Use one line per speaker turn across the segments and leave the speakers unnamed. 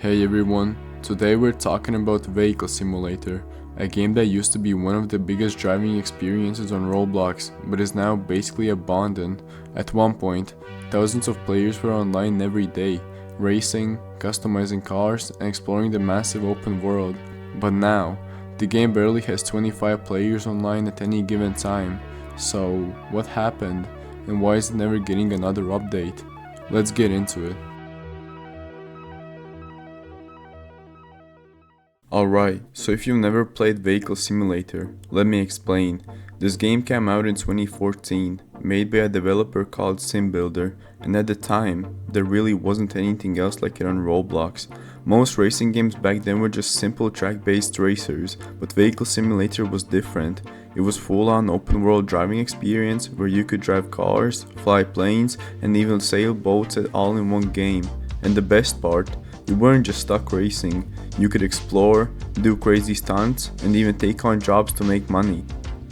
Hey everyone, today we're talking about Vehicle Simulator, a game that used to be one of the biggest driving experiences on Roblox, but is now basically abandoned. At one point, thousands of players were online every day, racing, customizing cars, and exploring the massive open world. But now, the game barely has 25 players online at any given time. So, what happened, and why is it never getting another update? Let's get into it. Alright, so if you've never played Vehicle Simulator, let me explain. This game came out in 2014, made by a developer called SimBuilder, and at the time, there really wasn't anything else like it on Roblox. Most racing games back then were just simple track-based racers, but Vehicle Simulator was different. It was full-on open-world driving experience where you could drive cars, fly planes, and even sail boats all in one game. And the best part, you weren't just stuck racing, you could explore, do crazy stunts, and even take on jobs to make money.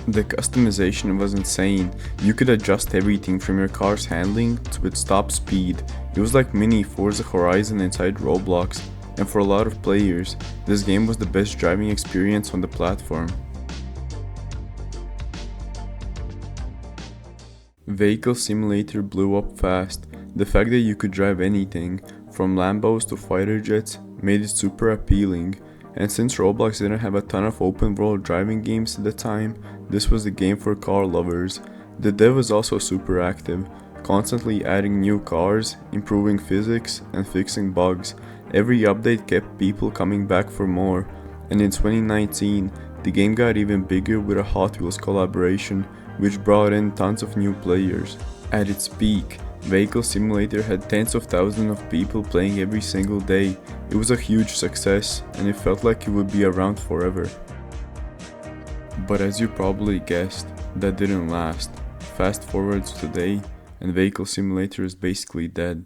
The customization was insane. You could adjust everything from your car's handling to its top speed. It was like mini Forza Horizon inside Roblox, and for a lot of players, this game was the best driving experience on the platform. Vehicle Simulator blew up fast. The fact that you could drive anything, from Lambos to fighter jets, made it super appealing, and since Roblox didn't have a ton of open world driving games at the time, this was the game for car lovers. The dev was also super active, constantly adding new cars, improving physics, and fixing bugs. Every update kept people coming back for more, and in 2019, the game got even bigger with a Hot Wheels collaboration, which brought in tons of new players. At its peak, Vehicle Simulator had tens of thousands of people playing every single day. It was a huge success, and it felt like it would be around forever. But as you probably guessed, that didn't last. Fast forward to today, and Vehicle Simulator is basically dead.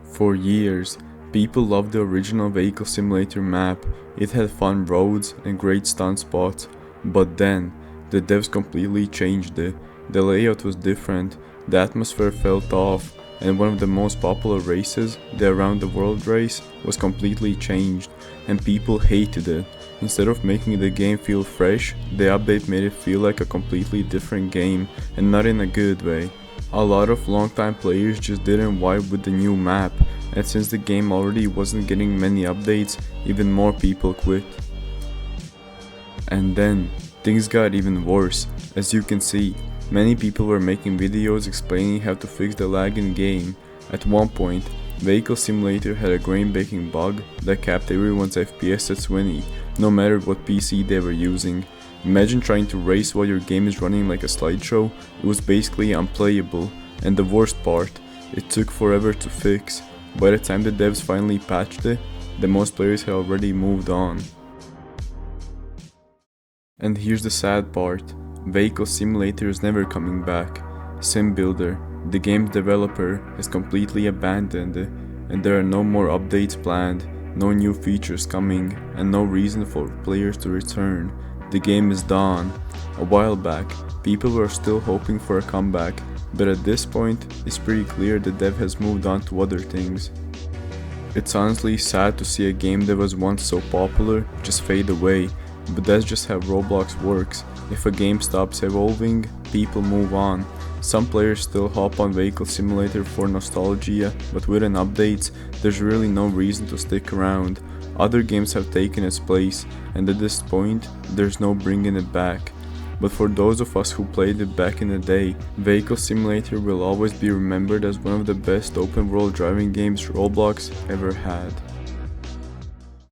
For years, people loved the original Vehicle Simulator map. It had fun roads and great stunt spots, but then, the devs completely changed it. The layout was different, the atmosphere felt off, and one of the most popular races, the Around the World race, was completely changed, and people hated it. Instead of making the game feel fresh, the update made it feel like a completely different game, and not in a good way. A lot of longtime players just didn't vibe with the new map, and since the game already wasn't getting many updates, even more people quit. And then, things got even worse. As you can see, many people were making videos explaining how to fix the lag in game. At one point, Vehicle Simulator had a game-breaking bug that capped everyone's FPS at 20, no matter what PC they were using. Imagine trying to race while your game is running like a slideshow. It was basically unplayable, and the worst part, it took forever to fix. By the time the devs finally patched it, the most players had already moved on. And here's the sad part. Vehicle Simulator is never coming back. SimBuilder, the game's developer, has completely abandoned it, and there are no more updates planned, no new features coming, and no reason for players to return. The game is done. A while back, people were still hoping for a comeback, but at this point, it's pretty clear the dev has moved on to other things. It's honestly sad to see a game that was once so popular just fade away, but that's just how Roblox works. If a game stops evolving, people move on. Some players still hop on Vehicle Simulator for nostalgia, but with an update, there's really no reason to stick around. Other games have taken its place, and at this point, there's no bringing it back. But for those of us who played it back in the day, Vehicle Simulator will always be remembered as one of the best open world driving games Roblox ever had.